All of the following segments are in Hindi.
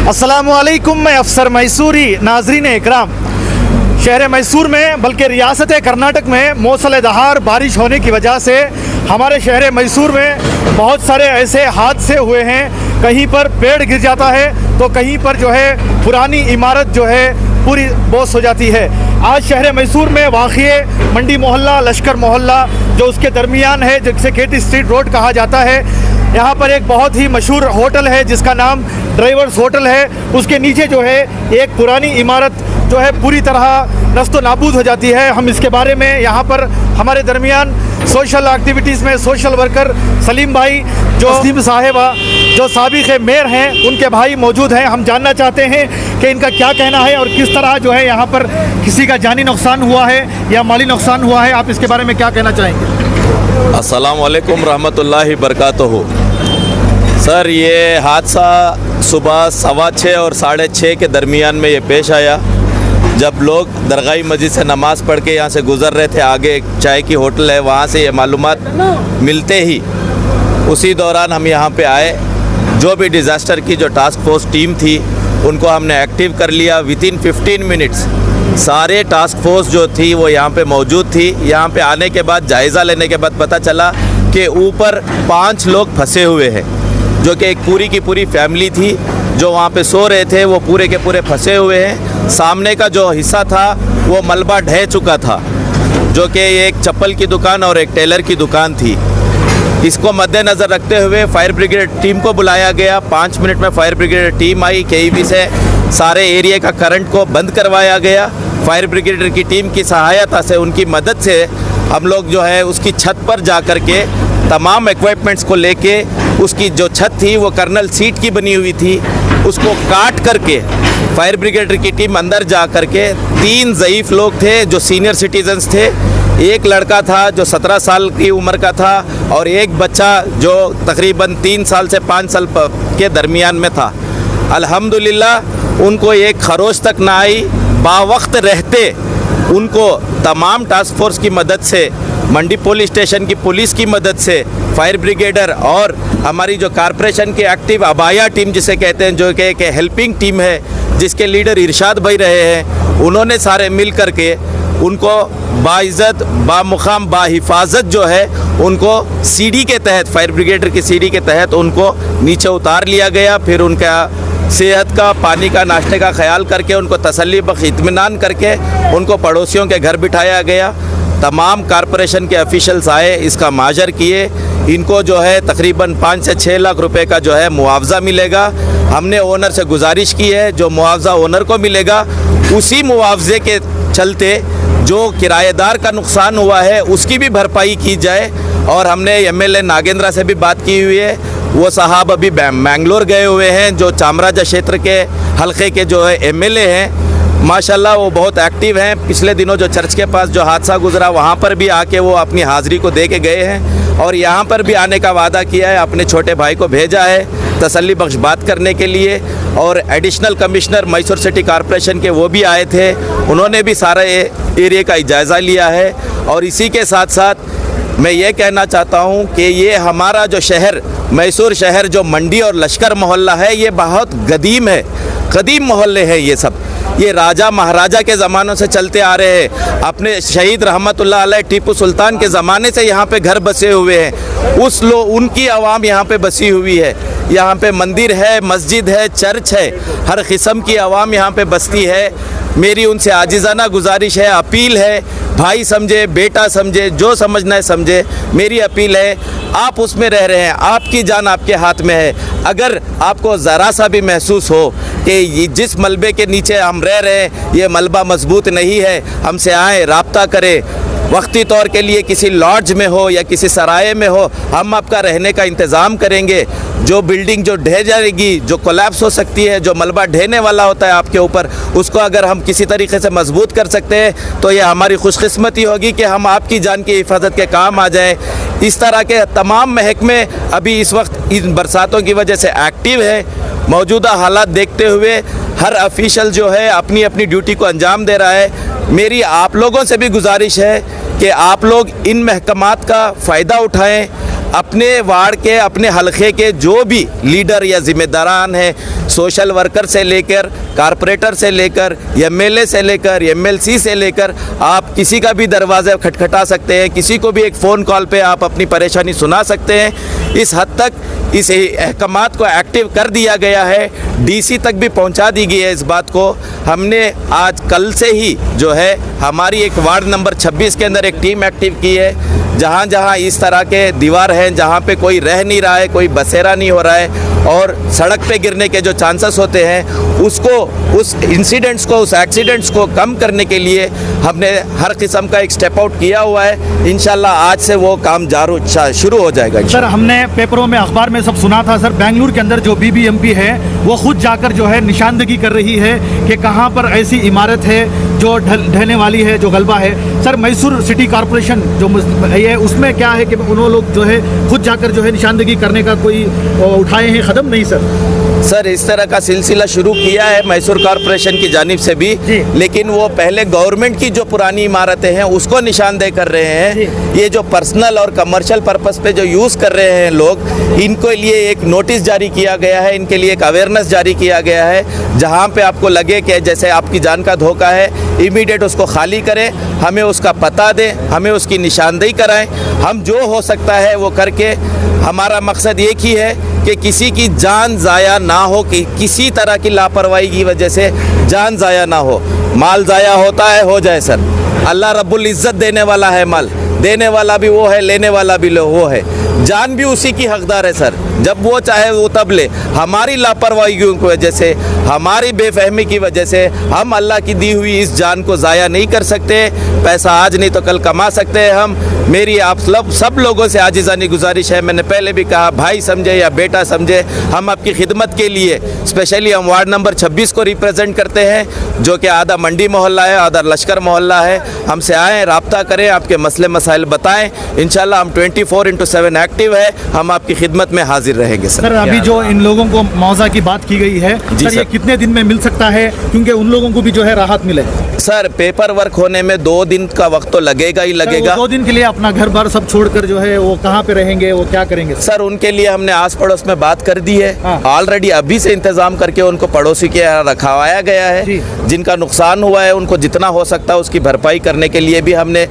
अस्सलामुअलैकुम, मैं अफसर मैसूरी। नाजरीन इकराम, शहर मैसूर में बल्कि रियासत कर्नाटक में मूसलाधार बारिश होने की वजह से हमारे शहर मैसूर में बहुत सारे ऐसे हादसे हुए हैं। कहीं पर पेड़ गिर जाता है तो कहीं पर जो है पुरानी इमारत जो है पूरी बोस हो जाती है। आज शहर मैसूर में वाक़िए मंडी मोहल्ला, लश्कर मोहल्ला जो उसके दरमियान है, जिसे खेती स्ट्रीट रोड कहा जाता है, यहाँ पर एक बहुत ही मशहूर होटल है जिसका नाम ड्राइवर्स होटल है। उसके नीचे जो है एक पुरानी इमारत जो है पूरी तरह नस्तो नाबूद हो जाती है। हम इसके बारे में यहाँ पर हमारे दरमियान सोशल एक्टिविटीज़ में सोशल वर्कर सलीम भाई, जो सलीम साहिबा जो साबिक़ मेयर हैं, उनके भाई मौजूद हैं। हम जानना चाहते हैं कि इनका क्या कहना है और किस तरह जो है यहाँ पर किसी का जानी नुकसान हुआ है या माली नुकसान हुआ है। आप इसके बारे में क्या कहना चाहेंगे? अस्सलाम वालेकुम रहमतुल्लाहि बरकातहू। सर, ये हादसा सुबह 6:15 और 6:30 के दरमियान में ये पेश आया। जब लोग दरगाही मस्जिद से नमाज़ पढ़ के यहाँ से गुज़र रहे थे, आगे एक चाय की होटल है, वहाँ से ये मालूमात मिलते ही उसी दौरान हम यहाँ पे आए। जो भी डिज़ास्टर की जो टास्क फोर्स टीम थी उनको हमने एक्टिव कर लिया। वितिन 15 मिनट्स सारे टास्क फोर्स जो थी वो यहाँ पे मौजूद थी। यहाँ पे आने के बाद जायज़ा लेने के बाद पता चला कि ऊपर 5 लोग फंसे हुए हैं, जो कि एक पूरी की पूरी फैमिली थी जो वहाँ पे सो रहे थे, वो पूरे के पूरे फंसे हुए हैं। सामने का जो हिस्सा था वो मलबा ढह चुका था, जो कि एक चप्पल की दुकान और एक टेलर की दुकान थी। इसको मद्देनज़र रखते हुए फायर ब्रिगेड टीम को बुलाया गया। 5 मिनट में फायर ब्रिगेड टीम आई। KEB से सारे एरिया का करंट को बंद करवाया गया। फायर ब्रिगेड की टीम की सहायता से, उनकी मदद से हम लोग जो है उसकी छत पर जा कर के तमाम इक्विपमेंट्स को लेके, उसकी जो छत थी वो कर्नल सीट की बनी हुई थी, उसको काट करके फायर ब्रिगेड की टीम अंदर जा करके 3 ज़ईफ़ लोग थे जो सीनियर सिटीजन्स थे। एक लड़का था जो 17 साल की उम्र का था और एक बच्चा जो तकरीबन 3 साल से 5 साल के दरमियान में था। अल्हम्दुलिल्लाह उनको एक खरोच तक ना आई। बावक्त रहते उनको तमाम टास्क फोर्स की मदद से, मंडी पुलिस स्टेशन की पुलिस की मदद से, फायर ब्रिगेडर और हमारी जो कारपोरेशन की एक्टिव अबाया टीम जिसे कहते हैं, जो कि एक हेल्पिंग टीम है जिसके लीडर इरशाद भाई रहे हैं, उन्होंने सारे मिल करके उनको बाइज़्ज़त, बामुकाम, बाहिफाजत जो है उनको सीढ़ी के तहत, फायर ब्रिगेडर की सीढ़ी के तहत उनको नीचे उतार लिया गया। फिर उनका सेहत का, पानी का, नाश्ते का ख्याल करके उनको तसल्ली बख्श इत्मीनान करके उनको पड़ोसियों के घर बिठाया गया। तमाम कारपोरेशन के ऑफिशियल्स आए, इसका माजर किए। इनको जो है तकरीबन 5 से 6 लाख रुपए का जो है मुआवजा मिलेगा। हमने ओनर से गुजारिश की है जो मुआवजा ओनर को मिलेगा उसी मुआवजे के चलते जो किराएदार का नुकसान हुआ है उसकी भी भरपाई की जाए। और हमने MLA नागेंद्रा से भी बात की हुई है। वो साहब अभी मैंगलोर गए हुए हैं, जो चामराजा क्षेत्र के हलके के जो है MLA हैं। माशाल्लाह वो बहुत एक्टिव हैं। पिछले दिनों जो चर्च के पास जो हादसा गुजरा वहाँ पर भी आके वो अपनी हाज़िरी को दे के गए हैं और यहाँ पर भी आने का वादा किया है। अपने छोटे भाई को भेजा है तसल्ली बख्श बात करने के लिए। और additional commissioner Mysore city corporation के वो भी आए थे, उन्होंने भी सारा एरिया का जायज़ा लिया है। और इसी के साथ साथ मैं ये कहना चाहता हूँ कि ये हमारा जो शहर मैसूर शहर जो मंडी और लश्कर मोहल्ला है, ये बहुत कदीम है, कदीम मोहल्ले हैं ये सब। ये राजा महाराजा के ज़मानों से चलते आ रहे हैं। अपने शहीद रहमतुल्लाह अलैह टीपू सुल्तान के ज़माने से यहाँ पे घर बसे हुए हैं। उनकी आवाम यहाँ पे बसी हुई है। यहाँ पे मंदिर है, मस्जिद है, चर्च है, हर किस्म की आवाम यहाँ पे बसती है। मेरी उनसे आजिज़ाना गुजारिश है, अपील है, भाई समझे, बेटा समझे, जो समझना है समझे। मेरी अपील है, आप उसमें रह रहे हैं, आपकी जान आपके हाथ में है। अगर आपको ज़रा सा भी महसूस हो कि ये जिस मलबे के नीचे हम रह रहे हैं ये मलबा मजबूत नहीं है, हमसे आए, राब्ता करें। वक्ती तौर के लिए किसी लॉज में हो या किसी सराय में हो, हम आपका रहने का इंतज़ाम करेंगे। जो बिल्डिंग जो ढह जाएगी, जो कोलैप्स हो सकती है, जो मलबा ढहने वाला होता है आपके ऊपर, उसको अगर हम किसी तरीके से मजबूत कर सकते हैं तो ये हमारी खुशकिस्मती होगी कि हम आपकी जान की हिफाजत के काम आ जाएं। इस तरह के तमाम महकमे अभी इस वक्त इन बरसातों की वजह से एक्टिव है। मौजूदा हालात देखते हुए हर ऑफिशियल जो है अपनी अपनी ड्यूटी को अंजाम दे रहा है। मेरी आप लोगों से भी गुजारिश है कि आप लोग इन महकमात का फ़ायदा उठाएं, अपने वार्ड के अपने हलके के जो भी लीडर या जिम्मेदारान हैं, सोशल वर्कर से लेकर कारपोरेटर से लेकर एमएलए से लेकर एमएलसी से लेकर आप किसी का भी दरवाज़ा खटखटा सकते हैं, किसी को भी एक फ़ोन कॉल पे आप अपनी परेशानी सुना सकते हैं। इस हद तक इस अहकामात को एक्टिव कर दिया गया है, डीसी तक भी पहुंचा दी गई है। इस बात को हमने आज कल से ही जो है हमारी एक वार्ड नंबर 26 के अंदर एक टीम एक्टिव की है। जहाँ जहाँ इस तरह के दीवार हैं, जहाँ पे कोई रह नहीं रहा है, कोई बसेरा नहीं हो रहा है और सड़क पे गिरने के जो चांसेस होते हैं उसको, उस इंसिडेंट्स को, उस एक्सीडेंट्स को कम करने के लिए हमने हर किस्म का एक स्टेप आउट किया हुआ है। इंशाल्लाह आज से वो काम शुरू हो जाएगा। सर, हमने पेपरों में, अखबार में सब सुना था सर, बेंगलुरु के अंदर जो बीबीएमपी है वो खुद जाकर जो है निशानदेही कर रही है कि कहाँ पर ऐसी इमारत है जो ढहने वाली है, जो गलबा है। सर, मैसूर सिटी कॉरपोरेशन जो है उसमें क्या है कि उन्होंने लोग जो है खुद जाकर जो है निशानदेही करने का कोई उठाए हैं कदम? नहीं सर, इस तरह का सिलसिला शुरू किया है मैसूर कॉरपोरेशन की जानिब से भी, लेकिन वो पहले गवर्नमेंट की जो पुरानी इमारतें हैं उसको निशानदेही कर रहे हैं। ये जो पर्सनल और कमर्शियल पर्पस पे जो यूज़ कर रहे हैं लोग, इनके लिए एक नोटिस जारी किया गया है, इनके लिए एक अवेयरनेस जारी किया गया है। जहाँ पे आपको लगे कि जैसे आपकी जान का धोखा है, इमीडिएट उसको खाली करें, हमें उसका पता दें, हमें उसकी निशानदेही कराएं। हम जो हो सकता है वो करके, हमारा मकसद एक ही है कि किसी की जान ज़ाया ना हो, कि किसी तरह की लापरवाही की वजह से जान ज़ाया ना हो। माल ज़ाया होता है, हो जाए सर, अल्लाह रब्बुल इज़्ज़त देने वाला है, माल देने वाला भी वो है, लेने वाला भी वो है। जान भी उसी की हकदार है सर, जब वो चाहे वो तब ले। हमारी लापरवाही की वजह से, हमारी बेफहमी की वजह से हम अल्लाह की दी हुई इस जान को ज़ाया नहीं कर सकते। पैसा आज नहीं तो कल कमा सकते हैं हम। मेरी आप सब लोगों से आजिज़ानी गुजारिश है, मैंने पहले भी कहा, भाई समझे या बेटा समझे, हम आपकी खिदमत के लिए, स्पेशली हम वार्ड नंबर 26 को रिप्रेजेंट करते हैं, जो कि आधा मंडी मोहल्ला है, आधा लश्कर मोहल्ला है। हमसे आएँ, रब्ता करें, आपके मसले मसाइल बताएं। इंशाल्लाह हम 24/7 एक्टिव है, हम आपकी खिदमत में हाजिर रहेंगे। सर, अभी जो इन लोगों को मुआवजा की बात की गई है सर, ये कितने दिन में मिल सकता है, क्योंकि उन लोगों को भी जो है राहत मिले? सर, पेपर वर्क होने में 2 दिन का वक्त तो लगेगा ही लगेगा। 2 दिन के लिए अपना घर बार सब छोड़कर जो है वो कहाँ पे रहेंगे, वो क्या करेंगे? सर, उनके लिए हमने आस पड़ोस में बात कर दी है, ऑलरेडी अभी से इंतजाम करके उनको पड़ोसी के यहाँ रखवाया गया है। जिनका नुकसान हुआ है उनको जितना हो सकता है उसकी भरपाई करने के लिए भी हमने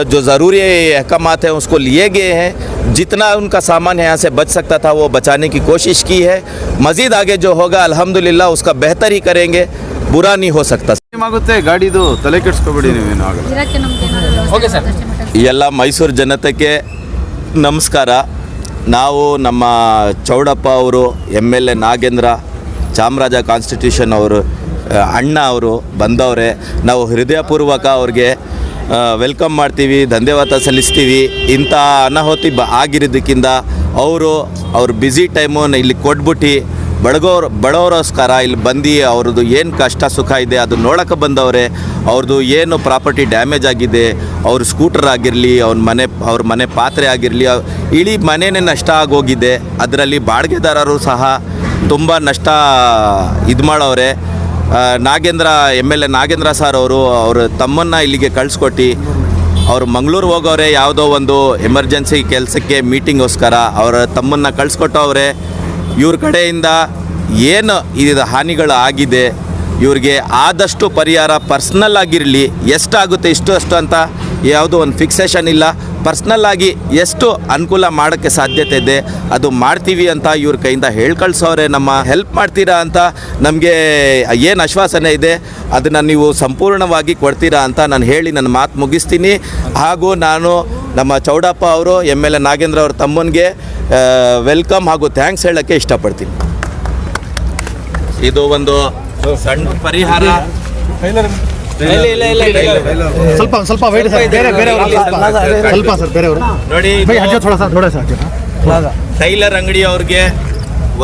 जो ज़रूरी अहकामात हैं उसको लिए गए हैं। जितना उनका सामान यहाँ से बच सकता था वो बचाने की कोशिश की है। मज़ीद आगे जो होगा अल्हम्दुलिल्लाह उसका बेहतर ही करेंगे, बुरा नहीं हो सकता। ಗಾಡಿದು ತಲೆ ಕೆಡಿಸ್ಕೊಬೇಡಿ ನೀವೇನು ಆಗಲ್ಲ. Okay sir. ಎಲ್ಲ ಮೈಸೂರು ಜನತೆಗೆ ನಮಸ್ಕಾರ. ನಾವು ನಮ್ಮ ಚೌಡಪ್ಪ ಅವರು, MLA ನಾಗೇಂದ್ರ, ಚಾಮರಾಜ ಕಾನ್ಸ್ಟಿಟ್ಯೂಷನ್ ಅವರು, ಅಣ್ಣ ಅವರು ಬಂದವರೆ. ನಾವು ಹೃದಯಪೂರ್ವಕ ಅವ್ರಿಗೆ ವೆಲ್ಕಮ್ ಮಾಡ್ತೀವಿ, ಧನ್ಯವಾದ ಸಲ್ಲಿಸ್ತೀವಿ. ಇಂಥ ಅನಾಹುತಿ ಆಗಿರೋದಕ್ಕಿಂತ ಅವ್ರ ಬ್ಯುಸಿ ಟೈಮು ಇಲ್ಲಿ ಕೊಟ್ಬಿಟ್ಟು ಬಡವರೋಸ್ಕರ ಇಲ್ಲಿ ಬಂದು ಅವ್ರದ್ದು ಏನು ಕಷ್ಟ ಸುಖ ಇದೆ ಅದು ನೋಡೋಕೆ ಬಂದವ್ರೆ. ಅವ್ರದ್ದು ಏನು ಪ್ರಾಪರ್ಟಿ ಡ್ಯಾಮೇಜ್ ಆಗಿದೆ, ಅವ್ರ ಸ್ಕೂಟರ್ ಆಗಿರಲಿ, ಅವ್ರ ಮನೆ ಪಾತ್ರೆ ಆಗಿರಲಿ, ಇಡೀ ಮನೆಯೇ ನಷ್ಟ ಆಗೋಗಿದೆ. ಅದರಲ್ಲಿ ಬಾಡಿಗೆದಾರರು ಸಹ ತುಂಬ ನಷ್ಟ ಇದು ಮಾಡವ್ರೆ. ನಾಗೇಂದ್ರ MLA ನಾಗೇಂದ್ರ ಸರ್ ಅವರು ಅವ್ರ ತಮ್ಮನ್ನು ಇಲ್ಲಿಗೆ ಕಳಿಸ್ಕೊಟ್ಟು ಅವರು ಮಂಗಳೂರು ಹೋಗೋರೆ, ಯಾವುದೋ ಒಂದು ಎಮರ್ಜೆನ್ಸಿ ಕೆಲಸಕ್ಕೆ ಮೀಟಿಂಗೋಸ್ಕರ ಅವರ ತಮ್ಮನ್ನು ಕಳಿಸ್ಕೊಟ್ಟವ್ರೆ. ಇವ್ರ ಕಡೆಯಿಂದ ಏನು ಇದು ಹಾನಿಗಳು ಆಗಿದೆ ಇವ್ರಿಗೆ ಆದಷ್ಟು ಪರಿಹಾರ ಪರ್ಸ್ನಲ್ ಆಗಿರಲಿ, ಎಷ್ಟಾಗುತ್ತೆ ಅಷ್ಟು ಅಂತ ಯಾವುದೋ ಒಂದು ಫಿಕ್ಸೇಷನ್ ಇಲ್ಲ. ಪರ್ಸ್ನಲ್ ಆಗಿ ಎಷ್ಟು ಅನುಕೂಲ ಮಾಡೋಕ್ಕೆ ಸಾಧ್ಯತೆ ಇದೆ ಅದು ಮಾಡ್ತೀವಿ ಅಂತ ಇವ್ರ ಕೈಯಿಂದ ಕಳಿಸೋರೆ. ನಮ್ಮ ಹೆಲ್ಪ್ ಮಾಡ್ತೀರಾ ಅಂತ ನಮಗೆ ಏನು ಆಶ್ವಾಸನೆ ಇದೆ ಅದನ್ನು ನೀವು ಸಂಪೂರ್ಣವಾಗಿ ಕೊಡ್ತೀರಾ ಅಂತ ನಾನು ಹೇಳಿ ನನ್ನ ಮಾತು ಮುಗಿಸ್ತೀನಿ. ಹಾಗೂ ನಾನು ನಮ್ಮ ಚೌಡಪ್ಪ ಅವರು, MLA ನಾಗೇಂದ್ರ ಅವ್ರ ತಮ್ಮನಿಗೆ ವೆಲ್ಕಮ್ ಹಾಗೂ ಥ್ಯಾಂಕ್ಸ್ ಹೇಳೋಕ್ಕೆ ಇಷ್ಟಪಡ್ತೀನಿ. ಇದು ಒಂದು ಸಣ್ಣ ಪರಿಹಾರ. ಸ್ವಲ್ಪ ವೇಟ್ ಸರ್, ಸ್ವಲ್ಪ ಸರ್ ಬೇರೆಯವರು ನೋಡಿ. ಟೈಲರ್ ಅಂಗಡಿ ಅವ್ರಿಗೆ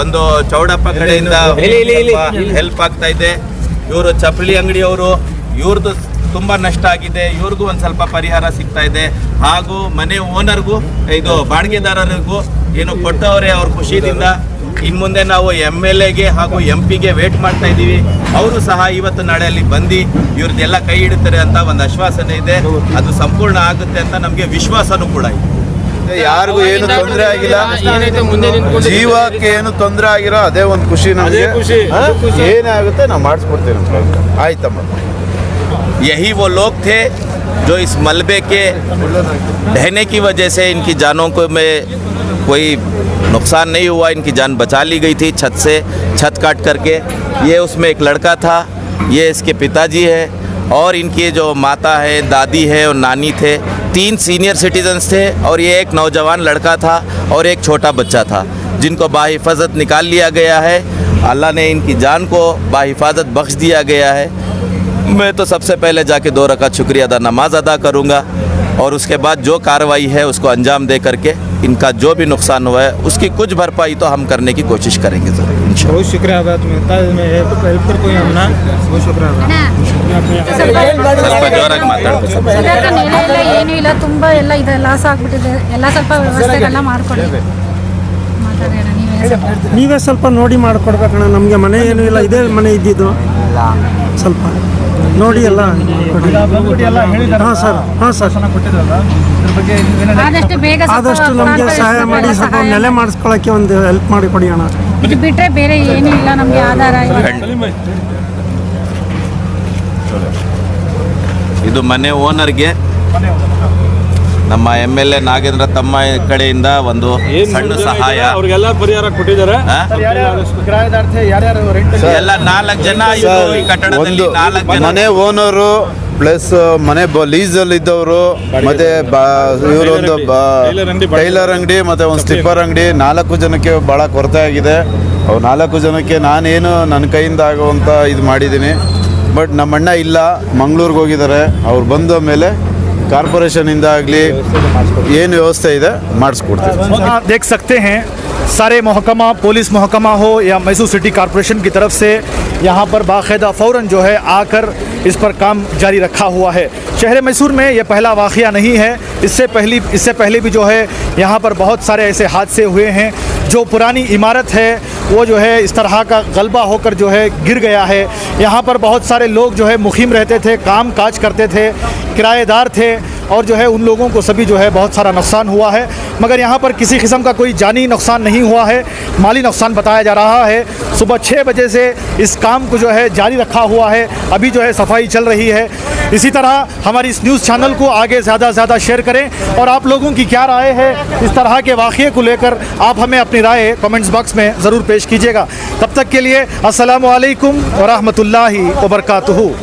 ಒಂದು ಚೌಡಪ್ಪ ಕಡೆಯಿಂದ ಹೆಲ್ಪ್ ಆಗ್ತಾ ಇದೆ. ಇವರು ಚಪ್ಪಲಿ ಅಂಗಡಿಯವರು, ಇವ್ರದ್ದು ತುಂಬ ನಷ್ಟ ಆಗಿದೆ, ಇವ್ರಿಗೂ ಒಂದು ಸ್ವಲ್ಪ ಪರಿಹಾರ ಸಿಗ್ತಾ ಇದೆ. ಹಾಗೂ ಮನೆ ಓನರ್ಗೂ, ಇದು ಬಾಡಿಗೆದಾರರಿಗೂ ಏನು ಕೊಟ್ಟವ್ರೆ ಅವ್ರ ಖುಷಿಯಿಂದ. ಇನ್ನು ಮುಂದೆ ನಾವು MLAಗೆ ಹಾಗೂ MP ಗೆ ವೇಟ್ ಮಾಡ್ತಾ ಇದ್ದೀವಿ. ಅವರು ಸಹ ಇವತ್ತು ನಾಳೆಯಲ್ಲಿ ಬಂದು ಇವ್ರದ್ದೆಲ್ಲ ಕೈ ಹಿಡಿತಾರೆ ಅಂತ ಒಂದು ಆಶ್ವಾಸನೆ ಇದೆ. ಅದು ಸಂಪೂರ್ಣ ಆಗುತ್ತೆ ಅಂತ ನಮಗೆ ವಿಶ್ವಾಸನೂ ಕೂಡ ಇದೆ. ಯಾರಿಗೂ ಏನು ತೊಂದರೆ ಆಗಿಲ್ಲ, ಜೀವಕ್ಕೆ ಏನು ತೊಂದರೆ ಆಗಿರೋ ಅದೇ ಒಂದು ಖುಷಿ ನಮಗೆ. ಏನೇ ಆಗುತ್ತೆ ನಾವು ಮಾಡಿಸ್ಕೊಡ್ತೀವಿ ನಮ್ಮ ಕೈಯಿಂದ. ಆಯ್ತಮ್ಮ. यही वो लोग थे जो इस मलबे के ढहने की वजह से इनकी जानों को में कोई नुकसान नहीं हुआ, इनकी जान बचा ली गई थी छत से, छत काट करके। ये उसमें एक लड़का था, ये इसके पिताजी है, और इनकी जो माता है, दादी है और नानी थे। 3 सीनियर सिटीजन्स थे और ये एक नौजवान लड़का था और एक छोटा बच्चा था, जिनको बाहिफाजत निकाल लिया गया है। अल्लाह ने इनकी जान को बाहिफाजत बख्श दिया गया है। मैं तो सबसे पहले जाके 2 रकात शुक्रिया अदा नमाज अदा करूँगा, और उसके बाद जो कार्रवाई है उसको अंजाम दे करके इनका जो भी नुकसान हुआ है उसकी कुछ भरपाई तो हम करने की कोशिश करेंगे ज़रूर इंशाअल्लाह। बहुत शुक्रिया हेल्प कर कोई हमना बहुत शुक्रिया ಸ್ವಲ್ಪ ಜೋರಾಗಿ ಮಾತಾಡ್ಬೇಕು ಸ್ವಲ್ಪ. ಏನೂ ಇಲ್ಲ, ತುಂಬ ಎಲ್ಲ ಇದೆ, ಲಾಸ್ ಆಗ್ಬಿಟ್ಟಿದೆ. ಎಲ್ಲ ಸ್ವಲ್ಪ ವ್ಯವಸ್ಥೆಗಳನ್ನ ಮಾಡಿಕೊಡಿ. ಮಾತಾಡೋಣ ನೀವೇ ಸ್ವಲ್ಪ ನೋಡಿ ಮಾಡಿಕೊಡ್ಬೇಕಣ್ಣ. ನಮಗೆ ಮನೆ ಏನೂ ಇಲ್ಲ, ಇದೇ ಮನೆ ಇದ್ದಿದ್ದು. ಸ್ವಲ್ಪ ನೋಡಿ ಎಲ್ಲ ಹಾಂ ಸರ್, ಹಾಂ ಸರ್, ಆದಷ್ಟು ಬೇಗ ಆದಷ್ಟು ನಮಗೆ ಸಹಾಯ ಮಾಡಿ ಸ್ವಲ್ಪ ನೆಲೆ ಮಾಡಿಸ್ಕೊಳ್ಳೋಕ್ಕೆ ಒಂದು ಹೆಲ್ಪ್ ಮಾಡಿ ಕೊಡಿ ಅಣ್ಣ. ಇದು ಬಿಟ್ಟರೆ ಬೇರೆ ಏನೂ ಇಲ್ಲ ನಮಗೆ ಆಧಾರ. ಇದು ಮನೆ ಓನರ್ಗೆ ನಮ್ಮ MLA ನಾಗೇಂದ್ರ ತಮ್ಮ ಕಡೆಯಿಂದ ಒಂದು ಸಣ್ಣ ಸಹಾಯ. ಅವ್ರಿಗೆಲ್ಲ ಪರಿಹಾರ ಕೊಟ್ಟಿದ್ದಾರೆ. ಎಲ್ಲ 4 ಜನ ಇದು ಈ ಕಟ್ಟಡದಲ್ಲಿ ಒಂದು 4 ಜನ ಮನೆ ಓನರು ಪ್ಲಸ್ ಮನೆ ಲೀಸಲ್ಲಿ ಇದ್ದವರು, ಮತ್ತೆ ಇವರೊಂದು ಟೈಲರ್ ಅಂಗಡಿ ಮತ್ತೆ ಒಂದು ಸ್ಟಿಪ್ಪರ್ ಅಂಗಡಿ. 4 ಜನಕ್ಕೆ ಭಾಳ ಕೊರತೆ ಆಗಿದೆ. ಅವ್ರು 4 ಜನಕ್ಕೆ ನಾನೇನು ನನ್ನ ಕೈಯಿಂದ ಆಗುವಂಥ ಇದು ಮಾಡಿದ್ದೀನಿ. ಬಟ್ ನಮ್ಮ ಅಣ್ಣ ಇಲ್ಲ, ಮಂಗಳೂರಿಗೆ ಹೋಗಿದ್ದಾರೆ. ಅವ್ರು ಬಂದ ಮೇಲೆ ಕಾರ್ಪೊರೇಷನ್ ಇಂದ ಆಗಲಿ ಏನು ವ್ಯವಸ್ಥೆ ಇದೆ ಮಾಡಿಸ್ಕೊಡ್ತೀವಿ. आप देख सकते हैं सारे महकमा, पुलिस महकमा हो या मैसूर सिटी कॉरपोरेशन की तरफ से यहाँ पर बाकायदा फ़ौरन जो है आकर इस पर काम जारी रखा हुआ है। शहर मैसूर में ये पहला वाक़या नहीं है, इससे पहले भी जो है यहाँ पर बहुत सारे ऐसे हादसे हुए हैं। जो पुरानी इमारत है वो जो है इस तरह का गलबा होकर जो है गिर गया है। यहाँ पर बहुत सारे लोग जो है मुकीम रहते थे, काम काज करते थे, किराएदार थे, और जो है उन लोगों को सभी जो है बहुत सारा नुकसान हुआ है। मगर यहाँ पर किसी किस्म का कोई जानी नुकसान नहीं हुआ है, माली नुकसान बताया जा रहा है। सुबह 6 बजे से इस काम को जो है जारी रखा हुआ है, अभी जो है सफाई चल रही है। इसी तरह हमारी इस न्यूज़ चैनल को आगे ज़्यादा से ज़्यादा शेयर करें, और आप लोगों की क्या राय है इस तरह के वाक़ये को लेकर आप हमें अपनी राय कमेंट्स बॉक्स में ज़रूर पेश कीजिएगा। तब तक के लिए अस्सलामु अलैकुम व रहमतुल्लाहि व बरकातुहू।